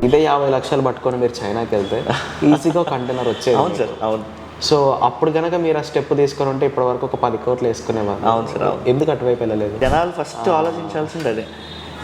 ఇదే 50 లక్షలు పట్టుకొని మీరు చైనాకి వెళ్తే ఈజీగా కంటైనర్ వచ్చేది. అవును సార్, అవును. సో అప్పుడు కనుక మీరు ఆ స్టెప్ తీసుకొని ఉంటే ఇప్పటివరకు ఒక 10 కోట్లు వేసుకునేవారు. అవును సార్, అవును. ఎందుకు అటువైపు వెళ్ళలేదు? జనాలు ఫస్ట్ ఆలోచించాల్సింది అదే.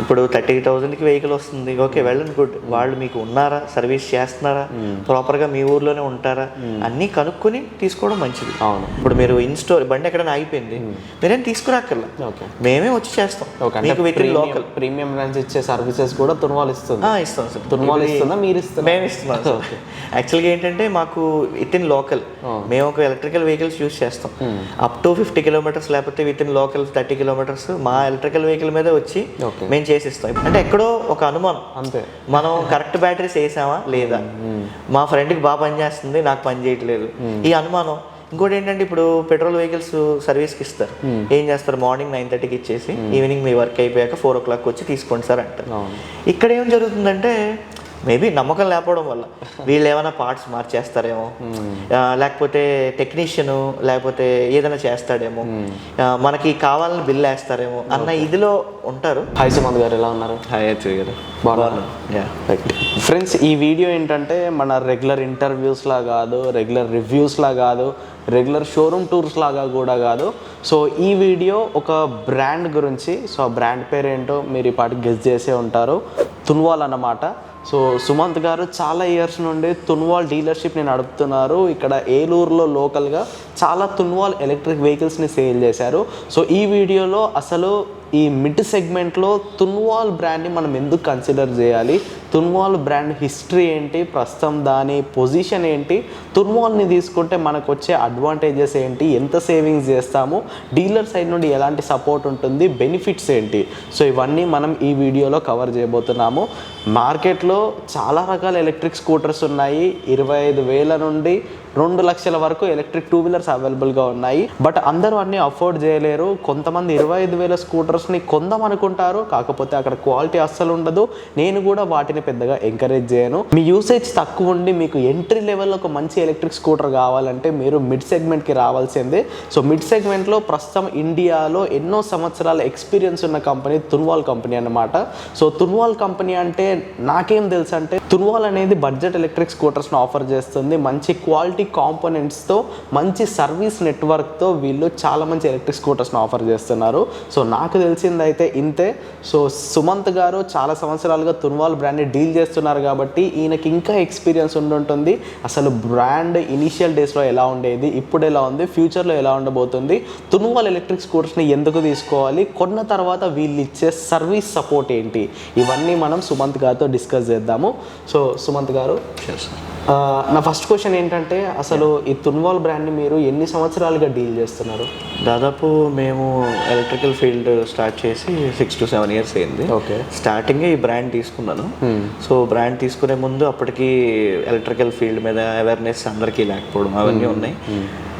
ఇప్పుడు 30,000కి వెహికల్ వస్తుంది, ఓకే వెళ్ళండి, గుడ్. వాళ్ళు మీకు ఉన్నారా, సర్వీస్ చేస్తున్నారా, ప్రాపర్గా మీ ఊర్లోనే ఉంటారా, అన్నీ కనుక్కొని తీసుకోవడం మంచిది. అవును. ఇప్పుడు మీరు ఇన్స్టోర్ బండి ఎక్కడైనా ఆగిపోయింది, మీరేం తీసుకురాక్కర్లా, ఓకే, మేమే వచ్చి చేస్తాం. మీకు with in local premium brands ఇచ్చే సర్వీసెస్ కూడా తున్వాల్ ఇస్తుంది. ఇస్తాం సార్. తున్వాల్ ఇస్తుందా, మీరు ఇస్తారా? మేము ఇస్తున్నాం సార్. యాక్చువల్గా ఏంటంటే మాకు విత్ ఇన్ లోకల్ మేము ఒక ఎలక్ట్రికల్ వెహికల్స్ యూజ్ చేస్తాం అప్ టు 50 కిలోమీటర్స్, లేకపోతే విత్ ఇన్ లోకల్ 30 కిలోమీటర్స్ మా ఎలక్ట్రికల్ వెహికల్ మీద వచ్చి మేము చేసిస్తాం. అంటే ఎక్కడో ఒక అనుమానం, అంతే, మనం కరెక్ట్ బ్యాటరీస్ వేసామా లేదా, మా ఫ్రెండ్కి బాగా పని చేస్తుంది, నాకు పని చేయట్లేదు, ఈ అనుమానం. ఇంకోటి ఏంటంటే ఇప్పుడు పెట్రోల్ వెహికల్స్ సర్వీస్కి ఇస్తారు, ఏం చేస్తారు, మార్నింగ్ 9:30కి ఇచ్చేసి ఈవినింగ్ మీ వర్క్ అయిపోయాక 4 o'clock వచ్చి తీసుకోండి సార్ అంటారు. ఇక్కడ ఏం జరుగుతుందంటే మేబీ నమ్మకం లేకపోవడం వల్ల వీళ్ళు ఏమైనా పార్ట్స్ మార్చేస్తారేమో, లేకపోతే టెక్నీషియను లేకపోతే ఏదైనా చేస్తాడేమో, మనకి కావాలని బిల్ వేస్తారేమో అన్న ఇదిలో ఉంటారు. హాయ్ సుమంత్ గారు, ఎలా ఉన్నారు? హాయ్ అచ్చు గారు, బాగున్నాను. ఫ్రెండ్స్, ఈ వీడియో ఏంటంటే మన రెగ్యులర్ ఇంటర్వ్యూస్లా కాదు, రెగ్యులర్ రివ్యూస్లా కాదు, రెగ్యులర్ షోరూమ్ టూర్స్ లాగా కూడా కాదు. సో ఈ వీడియో ఒక బ్రాండ్ గురించి. సో ఆ బ్రాండ్ పేరు ఏంటో మీరు ఈ పాటికి గెస్ చేసే ఉంటారు, తున్వాల్ అన్నమాట. సో సుమంత్ గారు చాలా ఇయర్స్ నుండి తున్వాల్ డీలర్షిప్ని నడుపుతున్నారు. ఇక్కడ ఏలూరులో లోకల్గా చాలా తున్వాల్ ఎలక్ట్రిక్ వెహికల్స్ని సేల్ చేశారు. సో ఈ వీడియోలో అసలు ఈ మిడ్ సెగ్మెంట్లో తున్వాల్ బ్రాండ్ని మనం ఎందుకు కన్సిడర్ చేయాలి, తున్వాల్ బ్రాండ్ హిస్టరీ ఏంటి, ప్రస్తుతం దాని పొజిషన్ ఏంటి, తున్వాల్ని తీసుకుంటే మనకు వచ్చే అడ్వాంటేజెస్ ఏంటి, ఎంత సేవింగ్స్ చేస్తాము, డీలర్ సైడ్ నుండి ఎలాంటి సపోర్ట్ ఉంటుంది, బెనిఫిట్స్ ఏంటి, సో ఇవన్నీ మనం ఈ వీడియోలో కవర్ చేయబోతున్నాము. మార్కెట్లో చాలా రకాల ఎలక్ట్రిక్ స్కూటర్స్ ఉన్నాయి. 25,000 నుండి 2 లక్షల వరకు ఎలక్ట్రిక్ 2 వీలర్స్ అవైలబుల్గా ఉన్నాయి. బట్ అందరూ అన్నీ అఫోర్డ్ చేయలేరు. కొంతమంది 25,000 స్కూటర్స్ని కొందామనుకుంటారు, కాకపోతే అక్కడ క్వాలిటీ అస్సలు ఉండదు. నేను కూడా వాటిని పెద్దగా ఎంకరేజ్ చేయను. మీ యూసేజ్ తక్కువ ఉండి మీకు ఎంట్రీ లెవెల్లో ఒక మంచి ఎలక్ట్రిక్ స్కూటర్ కావాలంటే మీరు మిడ్ సెగ్మెంట్కి రావాల్సిందే. సో మిడ్ సెగ్మెంట్లో ప్రస్తుతం ఇండియాలో ఎన్నో సంవత్సరాల ఎక్స్పీరియన్స్ ఉన్న కంపెనీ తున్వాల్ కంపెనీ అన్నమాట. సో తున్వాల్ కంపెనీ అంటే నాకేం తెలుసు అంటే, తున్వాల్ అనేది బడ్జెట్ ఎలక్ట్రిక్ స్కూటర్స్ని ఆఫర్ చేస్తుంది. మంచి క్వాలిటీ కాంపోనెంట్స్తో, మంచి సర్వీస్ నెట్వర్క్తో వీళ్ళు చాలా మంచి ఎలక్ట్రిక్ స్కూటర్స్ని ఆఫర్ చేస్తున్నారు. సో నాకు తెలిసిందైతే ఇంతే. సో సుమంత్ గారు చాలా సంవత్సరాలుగా తున్వాల్ బ్రాండ్ని డీల్ చేస్తున్నారు కాబట్టి ఈయనకి ఇంకా ఎక్స్పీరియన్స్ ఉండుంటుంది. అసలు బ్రాండ్ ఇనిషియల్ డేస్లో ఎలా ఉండేది, ఇప్పుడు ఎలా ఉంది, ఫ్యూచర్లో ఎలా ఉండబోతుంది, తున్వాల్ ఎలక్ట్రిక్ స్కూటర్స్ని ఎందుకు తీసుకోవాలి, కొన్న తర్వాత వీళ్ళు ఇచ్చే సర్వీస్ సపోర్ట్ ఏంటి, ఇవన్నీ మనం సుమంత్ గారితో డిస్కస్ చేద్దాము. సో సుమంత్ గారు, నా ఫస్ట్ క్వశ్చన్ ఏంటంటే, అసలు ఈ తున్వాల్ బ్రాండ్ని మీరు ఎన్ని సంవత్సరాలుగా డీల్ చేస్తున్నారు? దాదాపు మేము ఎలక్ట్రికల్ ఫీల్డ్ స్టార్ట్ చేసి 6 to 7 years అయింది. ఓకే, స్టార్టింగే ఈ బ్రాండ్ తీసుకున్నాను. సో బ్రాండ్ తీసుకునే ముందు అప్పటికి ఎలక్ట్రికల్ ఫీల్డ్ మీద అవేర్నెస్ అందరికీ లేకపోవడం అవన్నీ ఉన్నాయి.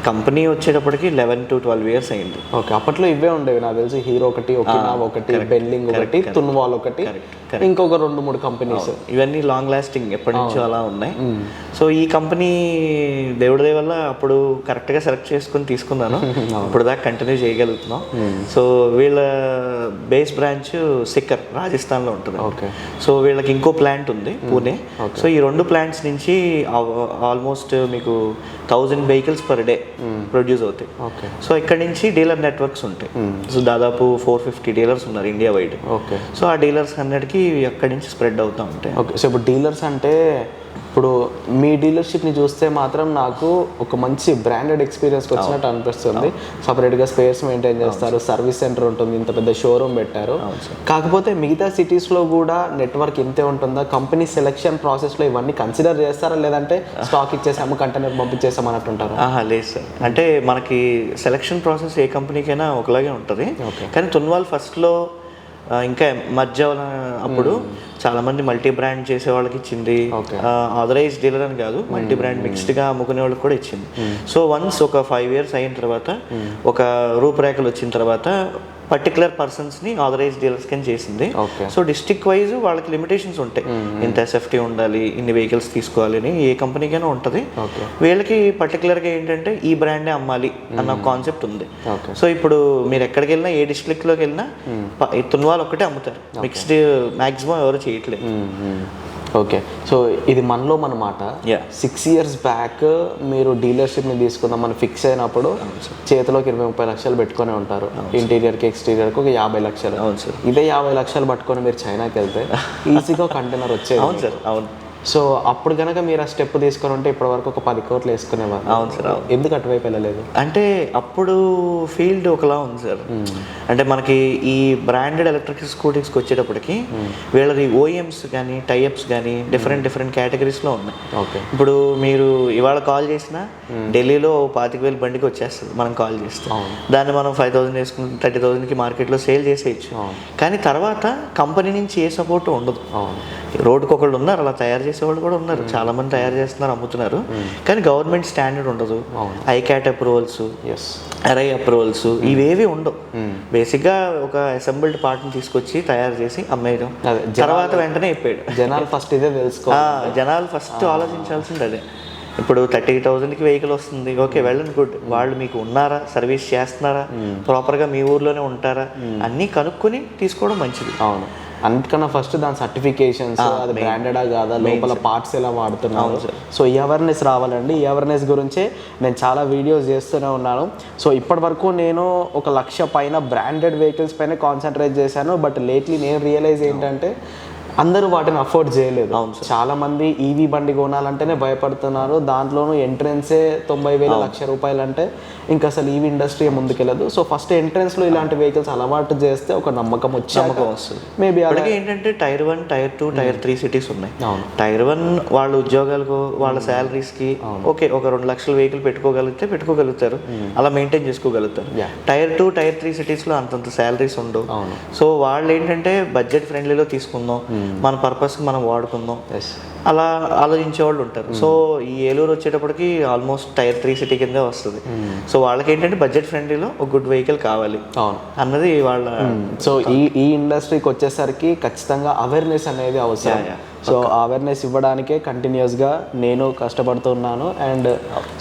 కంపెనీ వచ్చేటప్పటికి 11 to 12 years అయింది. ఓకే, అప్పట్లో ఇవే ఉండేవి నాకు తెలిసి, హీరో ఒకటి, ఒకినావా ఒకటి, బెల్లింగ్ ఒకటి, తున్వాల్ ఒకటి, ఇంకొక 2-3 కంపెనీస్. ఇవన్నీ లాంగ్ లాస్టింగ్ ఎప్పటి నుంచో అలా ఉన్నాయి. సో ఈ కంపెనీ దేవుడి వల్ల అప్పుడు కరెక్ట్గా సెలెక్ట్ చేసుకుని తీసుకున్నాను. ఇప్పుడు దాకా కంటిన్యూ చేయగలుగుతున్నాం. సో వీళ్ళ బేస్ బ్రాంచ్ సిక్కర్ రాజస్థాన్లో ఉంటుంది. ఓకే, సో వీళ్ళకి ఇంకో ప్లాంట్ ఉంది పూణే. సో ఈ 2 ప్లాంట్స్ నుంచి ఆల్మోస్ట్ మీకు 1000 vehicles per day ప్రొడ్యూస్ అవుతాయి. ఓకే, సో ఇక్కడ నుంచి డీలర్ నెట్వర్క్స్ ఉంటాయి. సో దాదాపు 450 డీలర్స్ ఉన్నారు ఇండియా వైడ్. ఓకే, సో ఆ డీలర్స్ అన్నిటికీ అక్కడి నుంచి స్ప్రెడ్ అవుతూ ఉంటాయి. ఓకే. సో ఇప్పుడు డీలర్స్ అంటే, ఇప్పుడు మీ డీలర్షిప్ని చూస్తే మాత్రం నాకు ఒక మంచి బ్రాండెడ్ ఎక్స్పీరియన్స్ వచ్చినట్టు అనిపిస్తుంది. సపరేట్గా స్పేర్స్ మెయింటైన్ చేస్తారు, సర్వీస్ సెంటర్ ఉంటుంది, ఇంత పెద్ద షోరూమ్ పెట్టారు. కాకపోతే మిగతా సిటీస్లో కూడా నెట్వర్క్ ఇంతే ఉంటుందా? కంపెనీ సెలెక్షన్ ప్రాసెస్లో ఇవన్నీ కన్సిడర్ చేస్తారా, లేదంటే స్టాక్ ఇచ్చేసాము కంటైనర్ పంపించేసాము అన్నట్టు ఉంటారు? లేదు సార్, అంటే మనకి సెలెక్షన్ ప్రాసెస్ ఏ కంపెనీకైనా ఒకలాగే ఉంటుంది. కానీ తున్వాల్ ఫస్ట్లో ఇంకా మధ్య అప్పుడు చాలామంది మల్టీ బ్రాండ్ చేసే వాళ్ళకి ఇచ్చింది, ఆథరైజ్ డీలర్ అని కాదు, మల్టీ బ్రాండ్ మిక్స్డ్గా అమ్ముకునే వాళ్ళకి కూడా ఇచ్చింది. సో వన్స్ ఒక 5 years అయిన తర్వాత, ఒక రూపురేఖలు వచ్చిన తర్వాత పర్టికులర్ పర్సన్స్ని ఆథరైజ్ డీలర్స్ కింద చేసింది. సో డిస్ట్రిక్ట్ వైజ్ వాళ్ళకి లిమిటేషన్స్ ఉంటాయి, ఇంత ఎస్ఎఫ్టీ ఉండాలి, ఇన్ని వెహికల్స్ తీసుకోవాలి అని ఏ కంపెనీకైనా ఉంటుంది. వీళ్ళకి పర్టికులర్గా ఏంటంటే ఈ బ్రాండే అమ్మాలి అన్న కాన్సెప్ట్ ఉంది. సో ఇప్పుడు మీరు ఎక్కడికి వెళ్ళినా, ఏ డిస్ట్రిక్ట్లోకి వెళ్ళినా తున్వాల్ ఒక్కటే అమ్ముతారు, మిక్స్డ్ మ్యాక్సిమం ఎవరు చేయట్లేదు. ఓకే, సో ఇది మనలో మన మాట. 6 years బ్యాక్ మీరు డీలర్షిప్ని తీసుకుందామని ఫిక్స్ అయినప్పుడు చేతిలోకి 20-30 లక్షలు పెట్టుకొని ఉంటారు. ఇంటీరియర్కి ఎక్స్టీరియర్కి ఒక 50 లక్షలు. అవును సార్. ఇదే 50 లక్షలు పట్టుకొని మీరు చైనాకి వెళ్తే ఈజీగా కంటైనర్ వచ్చేది. అవును సార్. అవును. సో అప్పుడు కనుక మీరు ఆ స్టెప్ తీసుకొని ఉంటే ఇప్పటి వరకు ఒక 10 కోట్లు వేసుకునేవారు. అవును సార్. ఎందుకు అటువైపు వెళ్ళలేదు? అంటే అప్పుడు ఫీల్డ్ ఒకలా ఉంది సార్. అంటే మనకి ఈ బ్రాండెడ్ ఎలక్ట్రిక్ స్కూటీస్కి వచ్చేటప్పటికి వీళ్ళది ఓఎమ్స్ కానీ టైఅప్స్ కానీ డిఫరెంట్ కేటగిరీస్లో ఉన్నాయి. ఓకే, ఇప్పుడు మీరు ఇవాళ కాల్ చేసినా ఢిల్లీలో 25,000 బండికి వచ్చేస్తుంది మనం కాల్ చేస్తే. దాన్ని మనం 5,000 వేసుకుని 30,000కి మార్కెట్లో సేల్ చేసేయచ్చు. కానీ తర్వాత కంపెనీ నుంచి ఏ సపోర్ట్ ఉండదు. రోడ్డుకి ఒకళ్ళు ఉన్నారు, అలా తయారు చేసేవాళ్ళు కూడా ఉన్నారు, చాలా మంది తయారు చేస్తున్నారు, అమ్ముతున్నారు. కానీ గవర్నమెంట్ స్టాండర్డ్ ఉండదు. ఐక్యాట్ అప్రూవల్స్, ఎర్ఐ అప్రూవల్స్ ఇవేవి ఉండవు. బేసిక్గా ఒక అసెంబ్ల్డ్ పార్ట్ని తీసుకొచ్చి తయారు చేసి అమ్మేయడం, తర్వాత వెంటనే అయిపోయాడు. జనాలు ఫస్ట్ ఇదే తెలుసుకో, జనాలు ఫస్ట్ ఆలోచించాల్సింది అదే. ఇప్పుడు 30,000కి వెహికల్ వస్తుంది, ఓకే వెళ్ళండి, గుడ్. వాళ్ళు మీకు ఉన్నారా, సర్వీస్ చేస్తున్నారా, ప్రాపర్గా మీ ఊర్లోనే ఉంటారా, అన్నీ కనుక్కొని తీసుకోవడం మంచిది. అవును, అన్నిటికన్నా ఫస్ట్ దాని సర్టిఫికేషన్స్, అది బ్రాండెడా కాదా, లోపల పార్ట్స్ ఎలా వాడుతున్నాను. సో ఈ అవేర్నెస్ రావాలండి. ఈ అవేర్నెస్ గురించే నేను చాలా వీడియోస్ చేస్తూనే ఉన్నాను. సో ఇప్పటి వరకు నేను 1,00,000 పైన బ్రాండెడ్ వెహికల్స్ పైన కాన్సన్ట్రేట్ చేశాను. బట్ లేట్లీ నేను రియలైజ్ ఏంటంటే అందరూ వాటిని అఫోర్డ్ చేయలేదు. చాలా మంది ఈవీ బండి కొనాలంటేనే భయపడుతున్నారు. దాంట్లోనూ ఎంట్రెన్సే 90,000 ₹1,00,000 అంటే ఇంకా అసలు ఈవీ ఇండస్ట్రీ ముందుకెళ్ళదు. సో ఫస్ట్ ఎంట్రెన్స్లో ఇలాంటి వెహికల్స్ అలవాటు చేస్తే ఒక నమ్మకం వస్తుంది. మేబీ అలాగే ఏంటంటే టైర్ 1, టైర్ 2, టైర్ 3 సిటీస్ ఉన్నాయి. టైర్ 1 వాళ్ళ ఉద్యోగాలకు, వాళ్ళ శాలరీస్కి ఓకే ఒక 2 లక్షల వెహికల్ పెట్టుకోగలుగుతారు, అలా మెయింటైన్ చేసుకోగలుగుతారు. టైర్ 2, టైర్ 3 సిటీస్లో అంతంత శాలరీస్ ఉండవు. సో వాళ్ళు ఏంటంటే బడ్జెట్ ఫ్రెండ్లీలో తీసుకుందాం, మన పర్పస్కి మనం వాడుకుందాం, అలా ఆలోచించే వాళ్ళు ఉంటారు. సో ఈ ఏలూరు వచ్చేటప్పటికి ఆల్మోస్ట్ టైర్ 3 సిటీ కిందే వస్తుంది. సో వాళ్ళకి ఏంటంటే బడ్జెట్ ఫ్రెండ్లీలో ఒక గుడ్ వెహికల్ కావాలి అన్నది వాళ్ళ. సో ఈ ఇండస్ట్రీకి వచ్చేసరికి ఖచ్చితంగా అవేర్నెస్ అనేది అవసరం. సో అవేర్నెస్ ఇవ్వడానికే కంటిన్యూస్గా నేను కష్టపడుతున్నాను. అండ్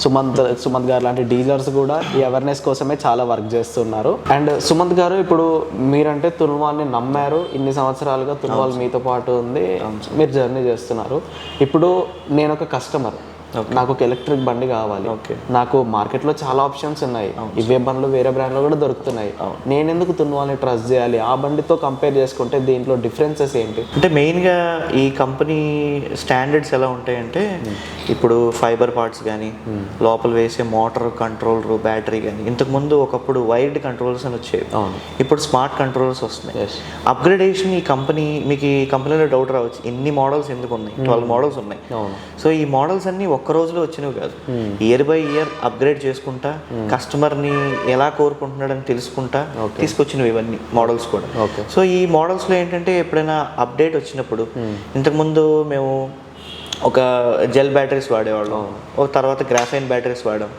సుమంత్ గారు లాంటి డీలర్స్ కూడా ఈ అవేర్నెస్ కోసమే చాలా వర్క్ చేస్తున్నారు. అండ్ సుమంత్ గారు, ఇప్పుడు మీరంటే తున్వాల్ని నమ్మారు, ఇన్ని సంవత్సరాలుగా తున్వాల్ మీతో పాటు ఉంది, మీరు జర్నీ చేస్తున్నారు. ఇప్పుడు నేను ఒక కస్టమర్, నాకు ఒక ఎలక్ట్రిక్ బండి కావాలి. నాకు మార్కెట్లో చాలా ఆప్షన్స్ ఉన్నాయి, ఇవే బండ్లు వేరే బ్రాండ్లో కూడా దొరుకుతున్నాయి. నేను ఎందుకు తున్వాల్ని ట్రస్ట్ చేయాలి? ఆ బండితో కంపేర్ చేసుకుంటే దీంట్లో డిఫరెన్సెస్ ఏంటి? అంటే మెయిన్గా ఈ కంపెనీ స్టాండర్డ్స్ ఎలా ఉంటాయంటే, ఇప్పుడు ఫైబర్ పార్ట్స్ కానీ, లోపల వేసే మోటార్ కంట్రోలర్, బ్యాటరీ కానీ, ఇంతకుముందు ఒకప్పుడు వైర్డ్ కంట్రోల్స్ అని వచ్చేవి, ఇప్పుడు స్మార్ట్ కంట్రోలర్స్ వస్తున్నాయి. అప్గ్రేడేషన్ ఈ కంపెనీ, మీకు ఈ కంపెనీలో డౌట్ రావచ్చు, ఎన్ని మోడల్స్ ఎందుకు ఉన్నాయి? 12 మోడల్స్ ఉన్నాయి. సో ఈ మోడల్స్ అన్ని ఒక్క రోజులో వచ్చినవి కాదు, ఇయర్ బై ఇయర్ అప్గ్రేడ్ చేసుకుంటా, కస్టమర్ని ఎలా కోరుకుంటున్నాడని తెలుసుకుంటా తీసుకొచ్చినవి ఇవన్నీ మోడల్స్ కూడా. సో ఈ మోడల్స్లో ఏంటంటే ఎప్పుడైనా అప్డేట్ వచ్చినప్పుడు, ఇంతకుముందు మేము ఒక జెల్ బ్యాటరీస్ వాడేవాళ్ళం, ఒక తర్వాత గ్రాఫైన్ బ్యాటరీస్ వాడాం,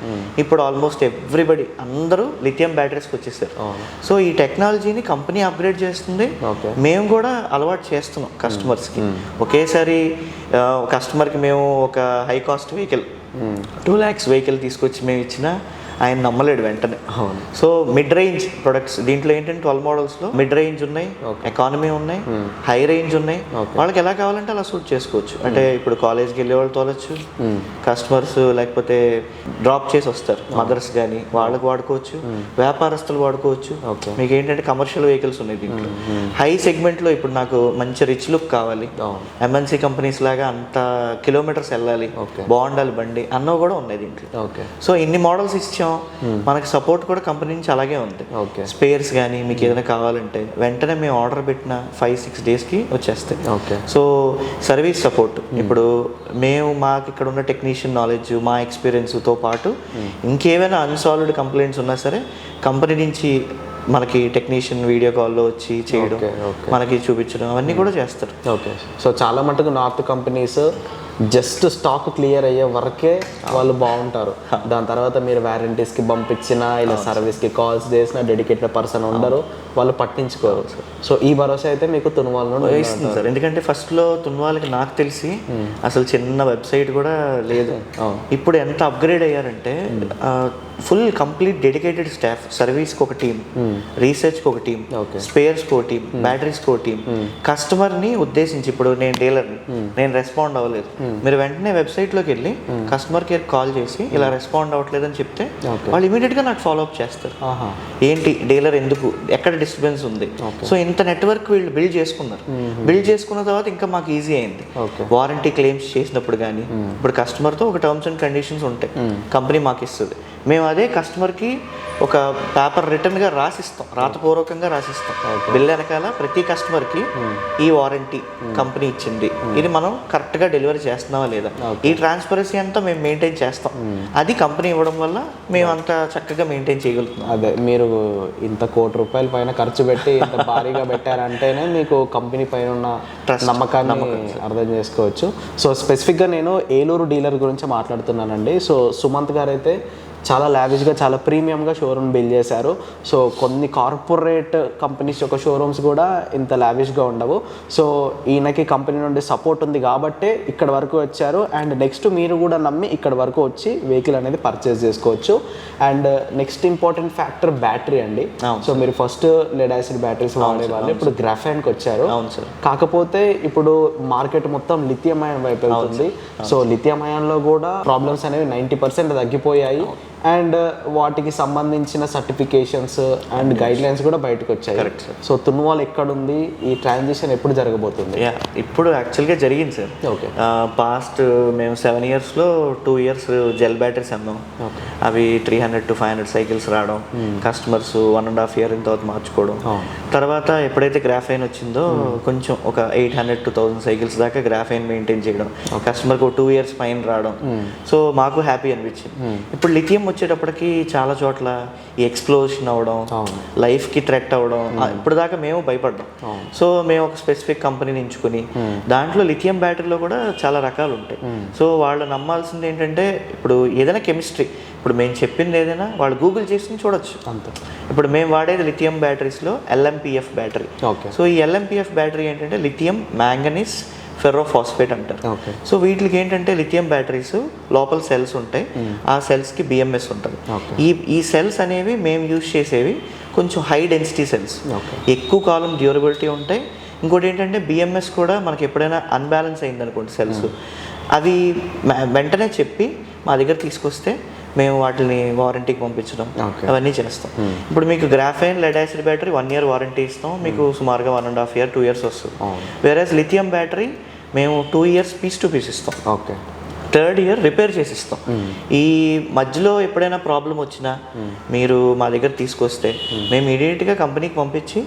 ఇప్పుడు ఆల్మోస్ట్ ఎవ్రీబడి అందరూ లిథియం బ్యాటరీస్కి వచ్చేసారు. సో ఈ టెక్నాలజీని కంపెనీ అప్గ్రేడ్ చేస్తుంది, మేము కూడా అలవాటు చేస్తున్నాం కస్టమర్స్కి. ఒకేసారి కస్టమర్కి మేము ఒక high cost vehicle 2 lakhs vehicle తీసుకొచ్చి మేము ఇచ్చినా ఆయన నమ్మలేడు వెంటనే. సో మిడ్ రేంజ్ ప్రొడక్ట్స్ దీంట్లో ఏంటంటే 12 మోడల్స్లో మిడ్ రేంజ్ ఉన్నాయి, ఎకానమీ ఉన్నాయి, హై రేంజ్ ఉన్నాయి. వాళ్ళకి ఎలా కావాలంటే అలా సూట్ చేసుకోవచ్చు. అంటే ఇప్పుడు కాలేజ్కి వెళ్ళే వాళ్ళు తోలచ్చు, కస్టమర్స్ లేకపోతే డ్రాప్ చేసి వస్తారు మదర్స్ కానీ, వాళ్ళకి వాడుకోవచ్చు, వ్యాపారస్తులు వాడుకోవచ్చు. మీకు ఏంటంటే కమర్షియల్ వెహికల్స్ ఉన్నాయి దీంట్లో. హై సెగ్మెంట్లో ఇప్పుడు నాకు మంచి రిచ్ లుక్ కావాలి, ఎంఎన్సీ కంపెనీస్ లాగా అంత కిలోమీటర్స్ వెళ్ళాలి, బాగుండాలి బండి అన్నవి కూడా ఉన్నాయి దీంట్లో. సో ఇన్ని మోడల్స్ ఇచ్చాం, మనకి సపోర్ట్ కూడా కంపెనీ నుంచి అలాగే ఉంది. స్పేర్స్ కానీ మీకు ఏదైనా కావాలంటే వెంటనే మేము ఆర్డర్ పెట్టిన 5-6 డేస్కి వచ్చేస్తాయి. సో సర్వీస్ సపోర్ట్, ఇప్పుడు మేము మాకు ఇక్కడ ఉన్న టెక్నీషియన్ నాలెడ్జ్, మా ఎక్స్పీరియన్స్తో పాటు ఇంకేమైనా అన్సాల్వ్డ్ కంప్లైంట్స్ ఉన్నా సరే కంపెనీ నుంచి మనకి టెక్నీషియన్ వీడియో కాల్లో వచ్చి చేయడం, మనకి చూపించడం, అవన్నీ కూడా చేస్తారు. సో చాలా మటుకు north companies just stock clear అయ్యే వరకే వాళ్ళు బాగుంటారు. దాని తర్వాత మీరు వారంటీస్కి పంపించినా, ఇలా సర్వీస్కి కాల్స్ చేసినా డెడికేటెడ్ పర్సన్ ఉండరు, వాళ్ళు పట్టించుకోరు. సో ఈ భరోసా అయితే మీకు తున్వాల్లో ఇస్తుంది సార్. ఎందుకంటే ఫస్ట్లో తున్వాల్కి నాకు తెలిసి అసలు చిన్న వెబ్సైట్ కూడా లేదు. ఇప్పుడు ఎంత అప్గ్రేడ్ అయ్యారంటే ఫుల్ కంప్లీట్ డెడికేటెడ్ స్టాఫ్, సర్వీస్కి ఒక టీం, రీసెర్చ్కి ఒక టీం, స్పేర్స్కి ఒక టీం, బ్యాటరీస్కి ఒక టీం. కస్టమర్ని ఉద్దేశించి ఇప్పుడు నేను డీలర్ని, నేను రెస్పాండ్ అవ్వలేదు, మీరు వెంటనే వెబ్సైట్లోకి వెళ్ళి కస్టమర్ కేర్ కాల్ చేసి ఇలా రెస్పాండ్ అవ్వట్లేదు అని చెప్తే వాళ్ళు ఇమీడియట్గా నాకు ఫాలో అప్ చేస్తారు. ఏంటి డీలర్ ఎందుకు, ఎక్కడ డిస్టర్బెన్స్ ఉంది. సో ఇంత నెట్వర్క్ వీళ్ళు బిల్డ్ చేసుకున్నారు. బిల్డ్ చేసుకున్న తర్వాత ఇంకా మాకు ఈజీ అయింది. వారంటీ క్లెయిమ్స్ చేసినప్పుడు కానీ ఇప్పుడు కస్టమర్తో ఒక టర్మ్స్ అండ్ కండిషన్స్ ఉంటాయి, కంపెనీ మాకు ఇస్తుంది. మేము అదే కస్టమర్కి ఒక పేపర్ రిటర్న్గా రాసిస్తాం, రాతపూర్వకంగా రాసిస్తాం. బిల్ వెనకాల ప్రతి కస్టమర్కి ఈ వారంటీ కంపెనీ ఇచ్చింది, ఇది మనం కరెక్ట్గా డెలివరీ చేస్తున్నావా లేదా, ఈ ట్రాన్స్పరెన్సీ అంతా మేము మెయింటైన్ చేస్తాం. అది కంపెనీ ఇవ్వడం వల్ల మేము అంత చక్కగా మెయింటైన్ చేయగలుగుతున్నాం. అదే మీరు ఇంత ₹1,00,00,000 పైన ఖర్చు పెట్టి ఇంత భారీగా పెట్టారంటేనే మీకు కంపెనీ పైన ఉన్న నమ్మకాన్ని అర్థం చేసుకోవచ్చు. సో స్పెసిఫిక్గా నేను ఏలూరు డీలర్ గురించి మాట్లాడుతున్నానండి. సో సుమంత్ గారు అయితే చాలా లావిష్గా, చాలా ప్రీమియంగా షోరూమ్ బిల్డ్ చేశారు. సో కొన్ని కార్పొరేట్ కంపెనీస్ యొక్క షోరూమ్స్ కూడా ఇంత లావిష్గా ఉండవు. సో ఈయనకి కంపెనీ నుండి సపోర్ట్ ఉంది కాబట్టే ఇక్కడ వరకు వచ్చారు. అండ్ నెక్స్ట్ మీరు కూడా నమ్మి ఇక్కడ వరకు వచ్చి వెహికల్ అనేది పర్చేస్ చేసుకోవచ్చు. And next important factor battery అండి. సో మీరు ఫస్ట్ లెడ్ యాసిడ్ బ్యాటరీస్ వాడేవాళ్ళు, ఇప్పుడు గ్రాఫైన్కి వచ్చారు. కాకపోతే ఇప్పుడు మార్కెట్ మొత్తం లిథియం అయాన్ వైపు వెళ్తుంది. సో లిథియం అయాన్లో కూడా ప్రాబ్లమ్స్ అనేవి 90% తగ్గిపోయాయి. అండ్ వాటికి సంబంధించిన సర్టిఫికేషన్స్ అండ్ గైడ్ లైన్స్ కూడా బయటకు వచ్చాయి. Correct sir. సో తున్వాల్ ఎక్కడుంది, ఈ ట్రాన్సిషన్ ఎప్పుడు జరగబోతుంది? ఇప్పుడు యాక్చువల్గా జరిగింది సార్. ఓకే. పాస్ట్ మేము 7 yearsలో 2 years జెల్ బ్యాటరీస్ అమ్మాం. అవి 300 to 500 సైకిల్స్ రావడం, కస్టమర్స్ 1.5 year తర్వాత మార్చుకోవడం. తర్వాత ఎప్పుడైతే గ్రాఫైన్ వచ్చిందో కొంచెం ఒక 800 to 1000 సైకిల్స్ దాకా గ్రాఫైన్ మెయింటైన్ చేయడం, కస్టమర్కి 2 years పైన రావడం. సో మాకు హ్యాపీ అనిపించింది. ఇప్పుడు లిథియం వచ్చేటప్పటికి చాలా చోట్ల ఈ ఎక్స్ప్లోషన్ అవ్వడం, లైఫ్కి థ్రెట్ అవ్వడం, ఇప్పుడు దాకా మేము భయపడ్డాం. సో మేము ఒక స్పెసిఫిక్ కంపెనీని ఎంచుకుని దాంట్లో లిథియం బ్యాటరీలో కూడా చాలా రకాలు ఉంటాయి. సో వాళ్ళు నమ్మాల్సింది ఏంటంటే ఇప్పుడు ఏదైనా కెమిస్ట్రీ, ఇప్పుడు మేము చెప్పింది ఏదైనా వాళ్ళు గూగుల్ చేసి చూడొచ్చు. అంతే. ఇప్పుడు మేము వాడేది లిథియం బ్యాటరీస్లో LMPF బ్యాటరీ. సో ఈ LMPF బ్యాటరీ ఏంటంటే లిథియం మ్యాంగనీస్ ఫెర్రోఫాస్ఫేట్ అంటారు. సో వీటికి ఏంటంటే లిథియం బ్యాటరీస్ లోపల సెల్స్ ఉంటాయి, ఆ సెల్స్కి BMS ఉంటుంది. ఈ సెల్స్ అనేవి మేము యూజ్ చేసేవి కొంచెం హై డెన్సిటీ సెల్స్, ఎక్కువ కాలం డ్యూరబిలిటీ ఉంటాయి. ఇంకోటి ఏంటంటే BMS కూడా మనకి ఎప్పుడైనా అన్బ్యాలెన్స్ అయింది అనుకోండి సెల్స్, అవి వెంటనే చెప్పి మా దగ్గర తీసుకొస్తే మేము వాటిని వారంటీకి పంపించడం అవన్నీ చేస్తాం. ఇప్పుడు మీకు graphene lead acid battery 1 year warranty ఇస్తాం, మీకు సుమారుగా 1.5 year 2 years వస్తుంది. వేరేస్ లిథియం బ్యాటరీ మేము 2 years పీస్ టు పీస్ ఇస్తాం. ఓకే. 3rd year రిపేర్ చేసి ఇస్తాం. ఈ మధ్యలో ఎప్పుడైనా ప్రాబ్లం వచ్చినా మీరు మా దగ్గర తీసుకొస్తే మేము ఇమీడియట్గా కంపెనీకి పంపించి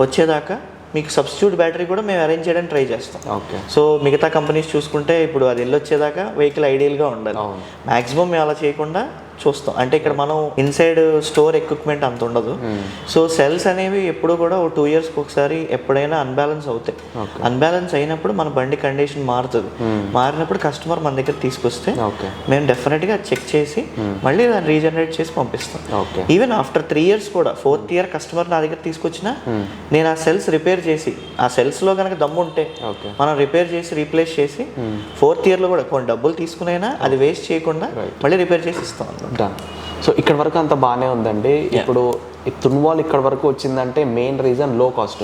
వచ్చేదాకా మీకు సబ్స్టిట్యూట్ బ్యాటరీ కూడా మేము అరేంజ్ చేయడానికి ట్రై చేస్తాం. ఓకే. సో మిగతా కంపెనీస్ చూసుకుంటే ఇప్పుడు అది వెళ్ళొచ్చేదాకా వెహికల్ ఐడియల్గా ఉండాలి. మ్యాక్సిమం మేము అలా చేయకుండా చూస్తాం. అంటే ఇక్కడ మనం ఇన్సైడ్ స్టోర్ ఎక్విప్మెంట్ అంత ఉండదు. సో సెల్స్ అనేవి ఎప్పుడు కూడా 2 years ఒకసారి ఎప్పుడైనా అన్బ్యాలెన్స్ అవుతాయి. అన్బ్యాలెన్స్ అయినప్పుడు మన బండి కండిషన్ మారుతుంది. మారినప్పుడు కస్టమర్ మన దగ్గర తీసుకొస్తే మేము డెఫినెట్గా చెక్ చేసి మళ్ళీ దాన్ని రీజనరేట్ చేసి పంపిస్తాం. ఈవెన్ ఆఫ్టర్ 3 years కూడా 4th year కస్టమర్ నా దగ్గర తీసుకొచ్చినా నేను ఆ సెల్స్ రిపేర్ చేసి, ఆ సెల్స్లో కనుక దమ్ము ఉంటే మనం రిపేర్ చేసి రీప్లేస్ చేసి 4th yearలో కూడా కొన్ని డబ్బులు తీసుకునైనా అది వేస్ట్ చేయకుండా మళ్ళీ రిపేర్ చేసి ఇస్తాం. డన్. సో ఇక్కడ వరకు అంత బాగానే ఉందండి. ఇప్పుడు ఈ తున్వాల్ ఇక్కడ వరకు వచ్చిందంటే మెయిన్ రీజన్ లో కాస్ట్.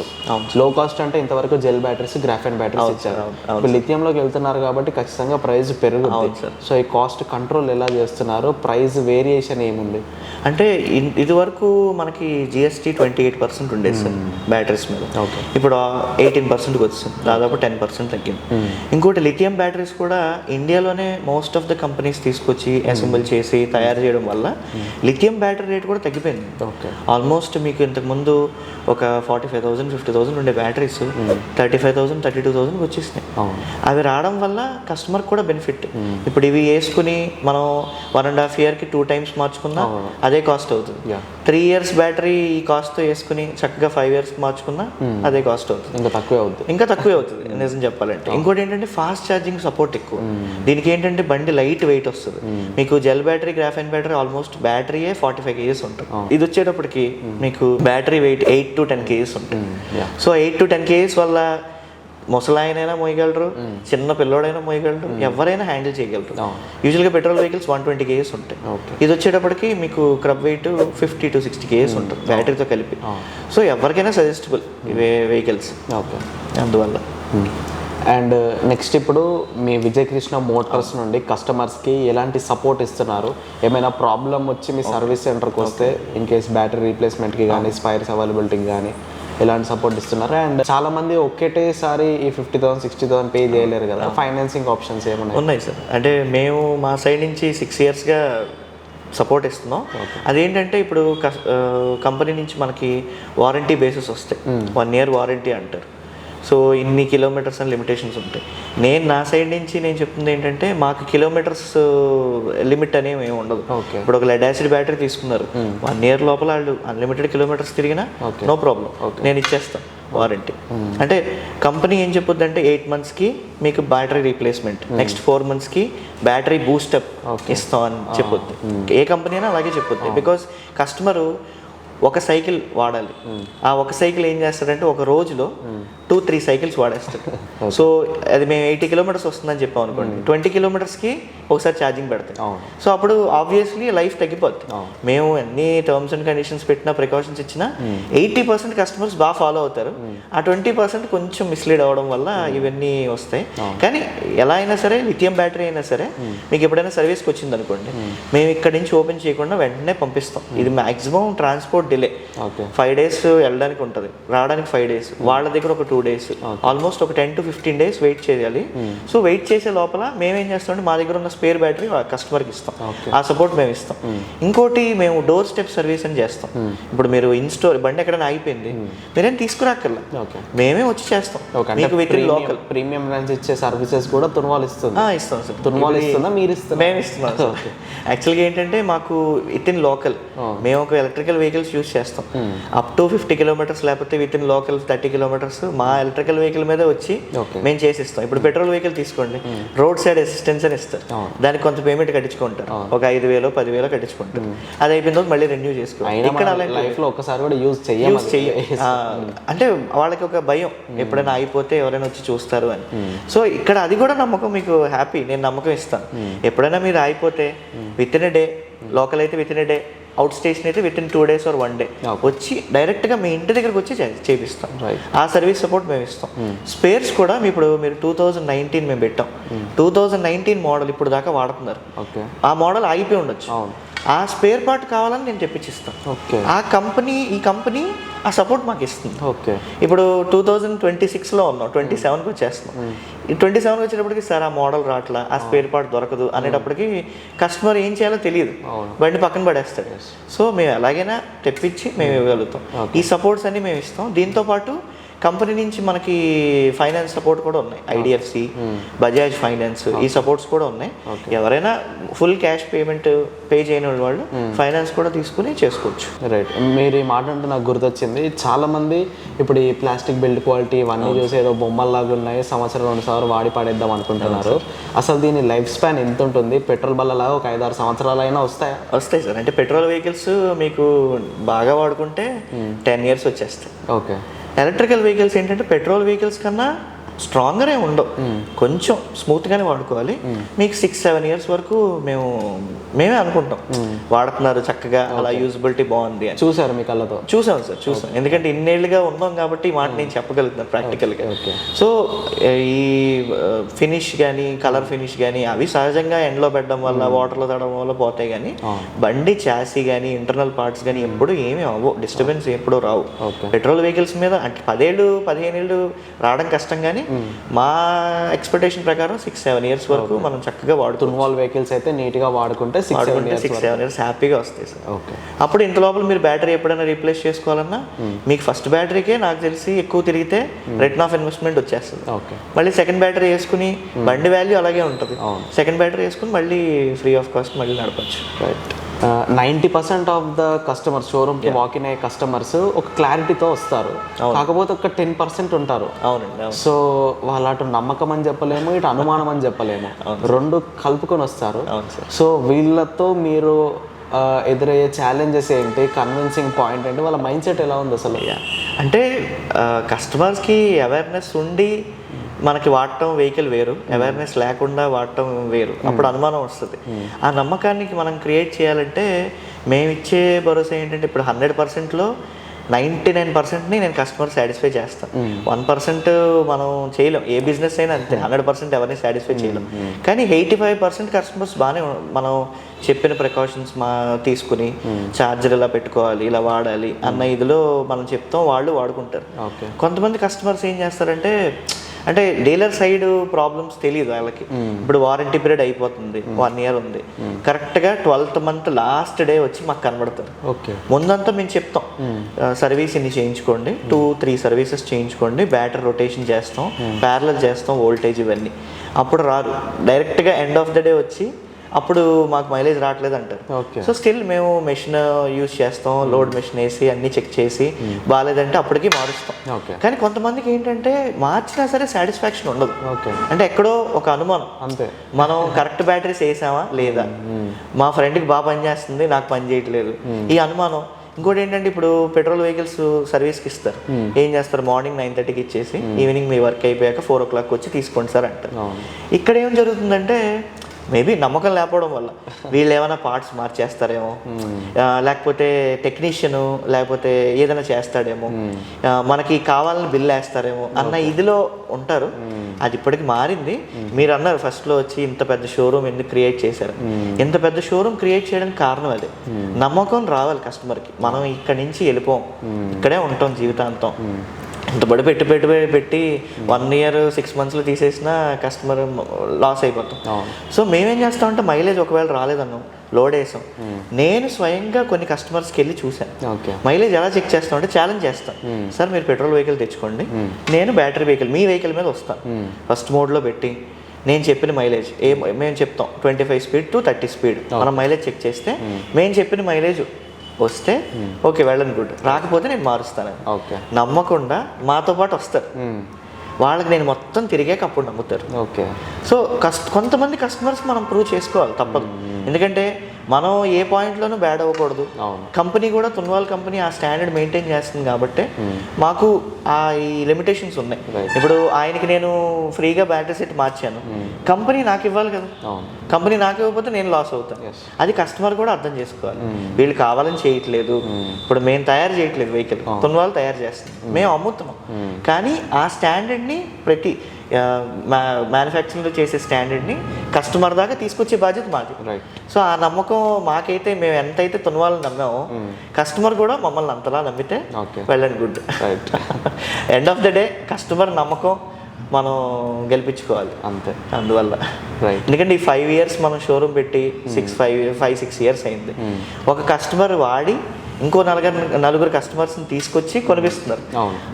లో కాస్ట్ అంటే ఇంతవరకు జెల్ బ్యాటరీస్, గ్రాఫైన్ బ్యాటరీస్ ఇచ్చారు. ఇప్పుడు లిథియంలోకి వెళ్తున్నారు కాబట్టి ఖచ్చితంగా ప్రైస్ పెరుగుతుంది. సో ఈ కాస్ట్ కంట్రోల్ ఎలా చేస్తున్నారు, ప్రైస్ వేరియేషన్ ఏముంది? అంటే ఇది వరకు మనకి GST 28% ఉండేది సార్ బ్యాటరీస్ మీద. ఇప్పుడు 18%కి వచ్చింది, దాదాపు 10% తగ్గింది. ఇంకోటి లిథియం బ్యాటరీస్ కూడా ఇండియాలోనే మోస్ట్ ఆఫ్ ద కంపెనీస్ తీసుకొచ్చి అసెంబుల్ చేసి తయారు చేయడం వల్ల లిథియం బ్యాటరీ రేట్ కూడా తగ్గిపోయింది. ఆల్మోస్ట్ మీకు ఇంతకుముందు ఒక 45,000 50,000 ఉండే బ్యాటరీస్ 35,000 32,000 వచ్చేసినాయి. అవి రావడం వల్ల కస్టమర్ కూడా బెనిఫిట్. ఇప్పుడు ఇవి వేసుకుని మనం 1.5 yearకి 2 times మార్చుకున్నా అదే కాస్ట్ అవుతుంది. 3 years బ్యాటరీ ఈ కాస్ట్తో వేసుకుని చక్కగా 5 yearsకి మార్చుకున్నా అదే కాస్ట్ అవుతుంది. ఇంకా తక్కువే అవుతుంది నిజం చెప్పాలంటే. ఇంకోటి ఏంటంటే ఫాస్ట్ ఛార్జింగ్ సపోర్ట్ ఎక్కువ. దీనికి ఏంటంటే బండి లైట్ వెయిట్ వస్తుంది. మీకు gel battery, graphene battery almost బ్యాటరీయే 45 kgs ఉంటుంది. ఇది వచ్చేటప్పటికి మీకు బ్యాటరీ వెయిట్ 8 to 10 kgs ఉంటుంది. సో 8 to 10 kgs వల్ల ముసలాయనైనా మోయగలరు, చిన్న పిల్లోడైనా మోయగలరు, ఎవరైనా హ్యాండిల్ చేయగలరు. యూజువల్గా పెట్రోల్ వెహికల్స్ 120 kgs ఉంటాయి. ఇది వచ్చేటప్పటికి మీకు క్రబ్ వెయిట్ 50 to 60 kgs ఉంటుంది బ్యాటరీతో కలిపి. సో ఎవరికైనా సజెస్టబుల్ ఇవే వెహికల్స్. అందువల్ల అండ్ నెక్స్ట్ ఇప్పుడు మీ విజయ్ కృష్ణ మోటార్స్ నుండి కస్టమర్స్కి ఎలాంటి సపోర్ట్ ఇస్తున్నారు? ఏమైనా ప్రాబ్లం వచ్చి మీ సర్వీస్ సెంటర్కి వస్తే ఇన్ కేస్ బ్యాటరీ రీప్లేస్మెంట్కి కానీ స్పైర్స్ అవైలబిలిటీకి కానీ ఎలాంటి సపోర్ట్ ఇస్తున్నారు? అండ్ చాలామంది ఒకేటేసారి ఈ 50,000 60,000 పే చేయలేరు కదా, ఫైనాన్సింగ్ ఆప్షన్స్ ఏమైనా ఉన్నాయి సార్? అంటే మేము మా సైడ్ నుంచి 6 yearsగా సపోర్ట్ ఇస్తున్నాం. అదేంటంటే ఇప్పుడు కంపెనీ నుంచి మనకి వారంటీ బేసిస్ వస్తాయి. 1 year వారంటీ అంటారు. సో ఇన్ని కిలోమీటర్స్ అని లిమిటేషన్స్ ఉంటాయి. నేను నా సైడ్ నుంచి నేను చెప్తుంది ఏంటంటే మాకు కిలోమీటర్స్ లిమిట్ అనేవి ఏమి ఉండదు. ఇప్పుడు ఒక లెడ్ యాసిడ్ బ్యాటరీ తీసుకున్నారు, 1 year లోపల వాళ్ళు అన్లిమిటెడ్ కిలోమీటర్స్ తిరిగినా నో ప్రాబ్లం, నేను ఇచ్చేస్తాను వారంటీ. అంటే కంపెనీ ఏం చెప్పుద్ది అంటే 8 monthsకి మీకు బ్యాటరీ రీప్లేస్మెంట్, నెక్స్ట్ 4 monthsకి బ్యాటరీ బూస్టప్ ఇస్తాం అని చెప్పుద్ది. ఏ కంపెనీ అయినా అలాగే చెప్పుద్ది. బికాస్ కస్టమరు ఒక సైకిల్ వాడాలి. ఆ ఒక సైకిల్ ఏం చేస్తాడంటే ఒక రోజులో 2-3 cycles వాడేస్తాడు. సో అది మేము 80 kilometers వస్తుందని చెప్పాం అనుకోండి, 20 kilometersకి ఒకసారి ఛార్జింగ్ పెడతాం. సో అప్పుడు ఆబ్వియస్లీ లైఫ్ తగ్గిపోద్ది. మేము ఎన్ని టర్మ్స్ అండ్ కండిషన్స్ పెట్టినా, ప్రికాషన్స్ ఇచ్చినా 80% కస్టమర్స్ బాగా ఫాలో అవుతారు. ఆ 20% కొంచెం మిస్లీడ్ అవ్వడం వల్ల ఇవన్నీ వస్తాయి. కానీ ఎలా అయినా సరే లిథియం బ్యాటరీ అయినా సరే మీకు ఎప్పుడైనా సర్వీస్కి వచ్చింది అనుకోండి, మేము ఇక్కడ నుంచి ఓపెన్ చేయకుండా వెంటనే పంపిస్తాం. ఇది మ్యాక్సిమం ట్రాన్స్పోర్ట్ డిలే 5 days వెళ్ళడానికి ఉంటుంది, రావడానికి 5 days, వాళ్ళ దగ్గర ఒక 2 days, ఆల్మోస్ట్ ఒక 10 to 15 days వెయిట్ చేయాలి. సో వెయిట్ చేసే లోపల మేమేం చేస్తామంటే మా దగ్గర ఉన్న స్పేర్ బ్యాటరీ కస్టమర్కి ఇస్తాం. ఆ సపోర్ట్ మేము ఇస్తాం. ఇంకోటి మేము డోర్ స్టెప్ సర్వీస్ అని చేస్తాం. ఇప్పుడు మీరు ఇన్స్టోర్ బండి ఎక్కడైనా ఆగిపోయింది, మీరేం తీసుకురాక్కర్లా, మేమే వచ్చి చేస్తాం. మీకు with in local premium range ఇచ్చే సర్వీసెస్ కూడా తున్వాల్ ఇస్తుంది. ఇస్తాం సార్. తున్వాల్ ఇస్తుందా, మీరు ఇస్తాం? మేము ఇస్తున్నాం. యాక్చువల్గా ఏంటంటే మాకు విత్ ఇన్ లోకల్ మేము ఒక ఎలక్ట్రికల్ వెహికల్స్ యూస్ చేస్తాం అప్ టు 50 kilometers, లేకపోతే విత్ ఇన్ లోకల్ 30 kilometers మా ఎలక్ట్రికల్ వెహికల్ మీద వచ్చి మేము చేసిస్తాం. ఇప్పుడు పెట్రోల్ వెహికల్ తీసుకోండి, రోడ్ సైడ్ అసిస్టెన్స్ అని ఇస్తారు, దానికి కొంత పేమెంట్ కట్టించుకుంటారు, ఒక 5,000 10,000 కట్టించుకుంటారు. అది అయిపోయిన తర్వాత మళ్ళీ రెన్యూ చేసుకోవాలి. ఇక్కడ లైఫ్లో ఒకసారి కూడా యూజ్ చెయ్య అంటే వాళ్ళకి ఒక భయం, ఎప్పుడైనా అయిపోతే ఎవరైనా వచ్చి చూస్తారు అని. సో ఇక్కడ అది కూడా నమ్మకం, మీకు హ్యాపీ, నేను నమ్మకం ఇస్తాను. ఎప్పుడైనా మీరు అయిపోతే విత్ ఇన్ ఎ డే, లోకల్ అయితే within a day, outstation అయితే within 2 days or 1 day వచ్చి డైరెక్ట్గా మీ ఇంటి దగ్గరకు వచ్చి చేపిస్తాం. ఆ సర్వీస్ సపోర్ట్ మేము ఇస్తాం. స్పేర్స్ కూడా ఇప్పుడు మీరు 2019 మేము పెట్టాం, 2019 మోడల్ ఇప్పుడు దాకా వాడుతున్నారు. ఆ మోడల్ ఆగిపోయి ఉండొచ్చు, ఆ స్పేర్ పార్ట్ కావాలని నేను తెప్పించిస్తాను. ఈ కంపెనీ ఆ సపోర్ట్ మాకు ఇస్తుంది. ఇప్పుడు 2026లో ఉన్నాం, 27కి వచ్చేస్తున్నాం. ఈ 27కి వచ్చేటప్పటికి సార్ ఆ మోడల్ రావట్లా, ఆ స్పేర్ పార్ట్ దొరకదు అనేటప్పటికి కస్టమర్ ఏం చేయాలో తెలియదు, బండి పక్కన పడేస్తాడు. సో మేము ఎలాగైనా తెప్పించి మేము ఇవ్వగలుగుతాం. ఈ సపోర్ట్స్ అన్ని మేము ఇస్తాం. దీంతోపాటు కంపెనీ నుంచి మనకి ఫైనాన్స్ సపోర్ట్ కూడా ఉన్నాయి, ఐడిఎఫ్సి, బజాజ్ ఫైనాన్స్, ఈ సపోర్ట్స్ కూడా ఉన్నాయి. ఎవరైనా ఫుల్ క్యాష్ పేమెంట్ పే చేయని వాళ్ళు ఫైనాన్స్ కూడా తీసుకుని చేసుకోవచ్చు. రైట్. మీరు ఈ మాట అంటే నాకు గుర్తొచ్చింది, చాలామంది ఇప్పుడు ఈ ప్లాస్టిక్ బిల్డ్ క్వాలిటీ ఇవన్నీ చూసి ఏదో బొమ్మల్లాగా ఉన్నాయి, సంవత్సరం 2 సార్లు వాడి పడేద్దాం అనుకుంటున్నారు. అసలు దీని లైఫ్ స్పాన్ ఎంత ఉంటుంది? పెట్రోల్ బల్లలాగా ఒక 5-6 సంవత్సరాలు అయినా వస్తాయి సార్. అంటే పెట్రోల్ వెహికల్స్ మీకు బాగా వాడుకుంటే 10 years వచ్చేస్తాయి. ఎలక్ట్రికల్ వెహికల్స్ ఏంటంటే పెట్రోల్ వెహికల్స్ కన్నా స్ట్రాంగరే ఉండవు, కొంచెం స్మూత్గానే వాడుకోవాలి. మీకు 6-7 years వరకు మేమే అనుకుంటాం వాడుతున్నారు చక్కగా, అలా యూజబిలిటీ బాగుంది అని. చూసారు మీ కళ్ళతో? చూసాం సార్, చూసాం. ఎందుకంటే ఇన్నేళ్ళుగా ఉన్నాం కాబట్టి ఈ మాట నేను చెప్పగలుగుతున్నాను ప్రాక్టికల్గా. సో ఈ ఫినిష్ కానీ, కలర్ ఫినిష్ కానీ అవి సహజంగా ఎండలో పెట్టడం వల్ల, వాటర్లో తడడం వల్ల పోతాయి. కానీ బండి చాసీ కానీ, ఇంటర్నల్ పార్ట్స్ కానీ ఎప్పుడు ఏమీ అవ్వవు, డిస్టర్బెన్స్ ఎప్పుడూ రావు. పెట్రోల్ వెహికల్స్ మీద అంటే 10-15 ఏళ్ళు రావడం కష్టం, కానీ మా ఎక్స్పెక్టేషన్ ప్రకారం 6-7 years వరకు మనం చక్కగా వాడుతున్నాం. వెహికల్స్ అయితే నీట్గా వాడుకుంటే 6-7 years హ్యాపీగా వస్తాయి సార్. అప్పుడు ఇంత లోపల మీరు బ్యాటరీ ఎప్పుడైనా రీప్లేస్ చేసుకోవాలన్నా మీకు ఫస్ట్ బ్యాటరీకే నాకు తెలిసి ఎక్కువ తిరిగితే రిటర్న్ ఆఫ్ ఇన్వెస్ట్మెంట్ వచ్చేస్తుంది. మళ్ళీ సెకండ్ బ్యాటరీ వేసుకుని బండి వాల్యూ అలాగే ఉంటుంది, సెకండ్ బ్యాటరీ వేసుకుని మళ్ళీ ఫ్రీ ఆఫ్ కాస్ట్ మళ్ళీ నడపచ్చు. 90% ఆఫ్ ద కస్టమర్స్, షోరూమ్కి వాక్ ఇన్ అయ్యే కస్టమర్స్ ఒక క్లారిటీతో వస్తారు, కాకపోతే ఒక 10% ఉంటారు. అవునండి. సో వాళ్ళు అటు నమ్మకం అని చెప్పలేము, ఇటు అనుమానం అని చెప్పలేము, రెండు కలుపుకొని వస్తారు. సో వీళ్ళతో మీరు ఎదురయ్యే ఛాలెంజెస్ ఏంటి, కన్విన్సింగ్ పాయింట్ ఏంటి, వాళ్ళ మైండ్ సెట్ ఎలా ఉంది అసలు? అంటే కస్టమర్స్కి అవేర్నెస్ ఉండి మనకి వాడటం వెహికల్ వేరు, అవేర్నెస్ లేకుండా వాడటం వేరు, అప్పుడు అనుమానం వస్తుంది. ఆ నమ్మకానికి మనం క్రియేట్ చేయాలంటే మేము ఇచ్చే భరోసా ఏంటంటే ఇప్పుడు 100%లో 99%ని నేను కస్టమర్ సాటిస్ఫై చేస్తాను. 1% మనం చేయలేం, ఏ బిజినెస్ అయినా అంతే. 100% ఎవరిని సాటిస్ఫై చేయలేం. కానీ 85% కస్టమర్స్ బాగానే మనం చెప్పిన ప్రికాషన్స్ తీసుకుని ఛార్జర్ ఇలా పెట్టుకోవాలి, ఇలా వాడాలి అన్న ఇదిలో మనం చెప్తాం, వాళ్ళు వాడుకుంటారు. కొంతమంది కస్టమర్స్ ఏం చేస్తారంటే అంటే డీలర్ సైడ్ ప్రాబ్లమ్స్ తెలియదు వాళ్ళకి. ఇప్పుడు వారంటీ పీరియడ్ అయిపోతుంది, 1 year ఉంది, కరెక్ట్గా 12th month లాస్ట్ డే వచ్చి మాకు కనబడతారు. ముందంతా మేము చెప్తాం సర్వీస్ ఇన్ని చేయించుకోండి, 2-3 సర్వీసెస్ చేయించుకోండి, బ్యాటరీ రొటేషన్ చేస్తాం, ప్యారలల్ చేస్తాం, వోల్టేజ్ ఇవన్నీ. అప్పుడు రారు, డైరెక్ట్గా ఎండ్ ఆఫ్ ద డే వచ్చి అప్పుడు మాకు మైలేజ్ రావట్లేదు అంటారు. సో స్టిల్ మేము మెషిన్ యూజ్ చేస్తాం, లోడ్ మెషిన్ వేసి అన్ని చెక్ చేసి బాగాలేదంటే అప్పటికి మారుస్తాం. కానీ కొంతమందికి ఏంటంటే మార్చినా సరే సాటిస్ఫాక్షన్ ఉండదు. అంటే ఎక్కడో ఒక అనుమానం, అంతే, మనం కరెక్ట్ బ్యాటరీస్ వేసామా లేదా, మా ఫ్రెండ్కి బాగా పనిచేస్తుంది నాకు పని చేయట్లేదు, ఈ అనుమానం. ఇంకోటి ఏంటంటే ఇప్పుడు పెట్రోల్ వెహికల్స్ సర్వీస్కి ఇస్తారు, ఏం చేస్తారు, మార్నింగ్ 9:30కి ఇచ్చేసి ఈవినింగ్ మీ వర్క్ అయిపోయాక 4 o'clock వచ్చి తీసుకోండి సార్ అంటారు. ఇక్కడ ఏం జరుగుతుందంటే మేబీ నమ్మకం లేకపోవడం వల్ల వీళ్ళు ఏమైనా పార్ట్స్ మార్చేస్తారేమో, లేకపోతే టెక్నీషియను లేకపోతే ఏదైనా చేస్తాడేమో, మనకి కావాలని బిల్ వేస్తారేమో అన్న ఇదిలో ఉంటారు. అది ఇప్పటికి మారింది. మీరు అన్నారు ఫస్ట్లో వచ్చి ఇంత పెద్ద షోరూమ్ ఎందుకు క్రియేట్ చేశారు, ఇంత పెద్ద షోరూమ్ క్రియేట్ చేయడానికి కారణం అదే. నమ్మకం రావాలి కస్టమర్కి, మనం ఇక్కడి నుంచి వెళ్ళిపోం, ఇక్కడే ఉంటాం జీవితాంతం. ఇంత బడి పెట్టి 1 year 6 monthsలో తీసేసిన కస్టమర్ లాస్ అయిపోతాం. సో మేమేం చేస్తామంటే మైలేజ్ ఒకవేళ రాలేదన్నాం, లోడ్ వేసాం, నేను స్వయంగా కొన్ని కస్టమర్స్కి వెళ్ళి చూశాను మైలేజ్ ఎలా చెక్ చేస్తామంటే ఛాలెంజ్ చేస్తాను, సార్ మీరు పెట్రోల్ వెహికల్ తెచ్చుకోండి, నేను బ్యాటరీ వెహికల్ మీ వెహికల్ మీద వస్తాను, ఫస్ట్ మోడ్లో పెట్టి నేను చెప్పిన మైలేజ్ మేము చెప్తాం 25 speed to 30 speed మనం మైలేజ్ చెక్ చేస్తే మేము చెప్పిన మైలేజ్ వస్తే ఓకే వెళ్ళండి గుడ్, రాకపోతే నేను మారుస్తాను. నమ్మకుండా మాతో పాటు వస్తారు, వాళ్ళకి నేను మొత్తం తిరిగాక అప్పుడు నమ్ముతారు. సో కొంతమంది కస్టమర్స్ మనం ప్రూవ్ చేసుకోవాలి, తప్పదు. ఎందుకంటే మనం ఏ పాయింట్లోనూ బ్యాడ్ అవ్వకూడదు. కంపెనీ కూడా తున్వాల్ కంపెనీ ఆ స్టాండర్డ్ మెయింటైన్ చేస్తుంది కాబట్టి మాకు ఈ లిమిటేషన్స్ ఉన్నాయి. ఇప్పుడు ఆయనకి నేను ఫ్రీగా బ్యాటరీ సెట్ మార్చాను, కంపెనీ నాకు ఇవ్వాలి కదా, కంపెనీ నాకు ఇవ్వకపోతే నేను లాస్ అవుతాను. అది కస్టమర్ కూడా అర్థం చేసుకోవాలి. వీళ్ళు కావాలని చేయట్లేదు, ఇప్పుడు మేము తయారు చేయట్లేదు వెహికల్, తున్వాల్ తయారు చేస్తాం, మేము అమ్ముతున్నాం. కానీ ఆ స్టాండర్డ్ని ప్రతి మ్యానుఫ్యాక్చరింగ్లో చేసే స్టాండర్డ్ని కస్టమర్ దాకా తీసుకొచ్చే బాధ్యత మాది. సో ఆ నమ్మకం మాకైతే, మేము ఎంతైతే తున్వాలని నమ్మామో కస్టమర్ కూడా మమ్మల్ని అంతలా నమ్మితే వెళ్ళండి good. End of the day customer నమ్మకం మనం గెలిపించుకోవాలి అంతే. అందువల్ల ఎందుకంటే ఈ 5 years మనం షోరూమ్ పెట్టి 5-6 years అయింది. ఒక కస్టమర్ వాడి ఇంకో నలుగురు కస్టమర్స్ని తీసుకొచ్చి కొనిపిస్తున్నారు.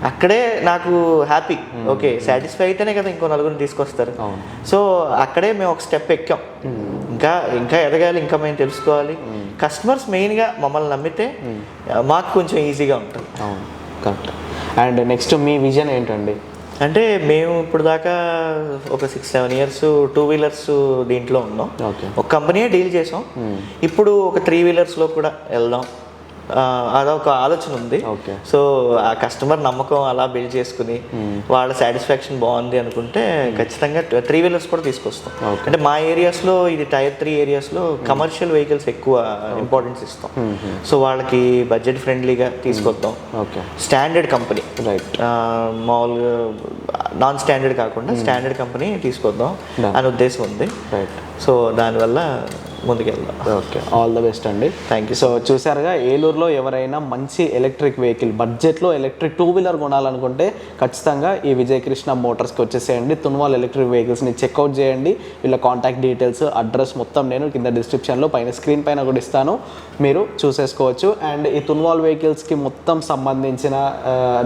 అక్కడే నాకు హ్యాపీ, ఓకే సాటిస్ఫై అయితేనే కదా ఇంకో నలుగురిని తీసుకొస్తారు. సో అక్కడే మేము ఒక స్టెప్ ఎక్కాం, ఇంకా ఎదగాలి, ఇంకా మేము తెలుసుకోవాలి. కస్టమర్స్ మెయిన్గా మమ్మల్ని నమ్మితే మాకు కొంచెం ఈజీగా ఉంటుంది. Correct. And next me vision ఏంటండి? అంటే మేము ఇప్పుడు దాకా ఒక 6-7 years 2-wheelers దీంట్లో ఉన్నాం, ఒక కంపెనీయే డీల్ చేసాం. ఇప్పుడు ఒక 3-wheelersలో కూడా వెళ్దాం అదొక ఆలోచన ఉంది. సో ఆ కస్టమర్ నమ్మకం అలా బిల్డ్ చేసుకుని వాళ్ళ సాటిస్ఫాక్షన్ బాగుంది అనుకుంటే ఖచ్చితంగా 3-wheelers కూడా తీసుకొస్తాం. అంటే మా ఏరియాస్లో ఇది Tier 3 ఏరియాస్లో కమర్షియల్ వెహికల్స్ ఎక్కువ ఇంపార్టెన్స్ ఇస్తాం. సో వాళ్ళకి బడ్జెట్ ఫ్రెండ్లీగా తీసుకొద్దాం, స్టాండర్డ్ కంపెనీ, మామూలుగా నాన్ స్టాండర్డ్ కాకుండా స్టాండర్డ్ కంపెనీ తీసుకొద్దాం అనే ఉద్దేశం ఉంది. సో దానివల్ల ముందుకెళ్దాం. ఓకే, ఆల్ ద బెస్ట్ అండి. Thank you. సో చూసారుగా, ఏలూరులో ఎవరైనా మంచి ఎలక్ట్రిక్ వెహికల్ బడ్జెట్లో ఎలక్ట్రిక్ 2-wheeler కొనాలనుకుంటే ఖచ్చితంగా ఈ విజయకృష్ణ మోటార్స్కి వచ్చేసేయండి. తున్వాల్ ఎలక్ట్రిక్ వెహికల్స్ని చెక్అవుట్ చేయండి. వీళ్ళ కాంటాక్ట్ డీటెయిల్స్, అడ్రస్ మొత్తం నేను కింద డిస్క్రిప్షన్లో స్క్రీన్ పైన కూడా ఇస్తాను, మీరు చూసేసుకోవచ్చు. అండ్ ఈ తున్వాల్ వెహికల్స్కి మొత్తం సంబంధించిన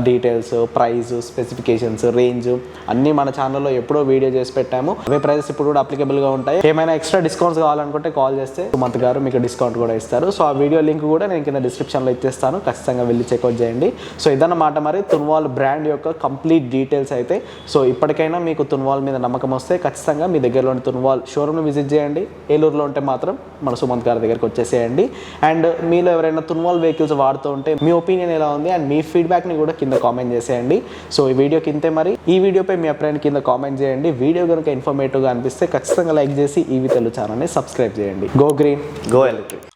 డీటెయిల్స్, ప్రైస్, స్పెసిఫికేషన్స్, రేంజ్ అన్నీ మన ఛానల్లో ఎప్పుడో వీడియో చేసి పెట్టాము. అవే ప్రైజెస్ ఇప్పుడు కూడా అప్లికబుల్గా ఉంటాయి. ఏమైనా ఎక్స్ట్రా డిస్కౌంట్స్ కావాలనుకుంటే కాల్ కాల్ చేస్తే సుమంత్ గారు మీకు డిస్కౌంట్ కూడా ఇస్తారు. సో ఆ వీడియో లింక్ కూడా నేను కింద డిస్క్రిప్షన్లో ఇచ్చేస్తాను, ఖచ్చితంగా వెళ్ళి చెక్అవుట్ చేయండి. సో ఇదన్నమాట మరి తున్వాల్ బ్రాండ్ యొక్క కంప్లీట్ డీటెయిల్స్ అయితే. సో ఇప్పటికైనా మీకు తున్వాల్ మీద నమ్మకం వస్తే ఖచ్చితంగా మీ దగ్గరలోని తున్వాల్ షోరూమ్ని విజిట్ చేయండి. ఏలూరులో ఉంటే మాత్రం మన సుమంత్ గారి దగ్గరికి వచ్చేసేయండి. అండ్ మీలో ఎవరైనా తున్వాల్ వెహికల్స్ వాడుతూ ఉంటే మీ ఒపీనియన్ ఎలా ఉంది అండ్ మీ ఫీడ్బ్యాక్ని కూడా కింద కామెంట్ చేసేయండి. సో ఈ వీడియోకి ఇంతే మరి. ఈ వీడియోపై మీ అభిప్రాయాన్ని కింద కామెంట్ చేయండి. వీడియో కనుక ఇన్ఫర్మేటివ్గా అనిపిస్తే ఖచ్చితంగా లైక్ చేసి ఈవీ తెలుగు ఛానల్ని సబ్స్క్రైబ్ చేయండి. Go green, go electric.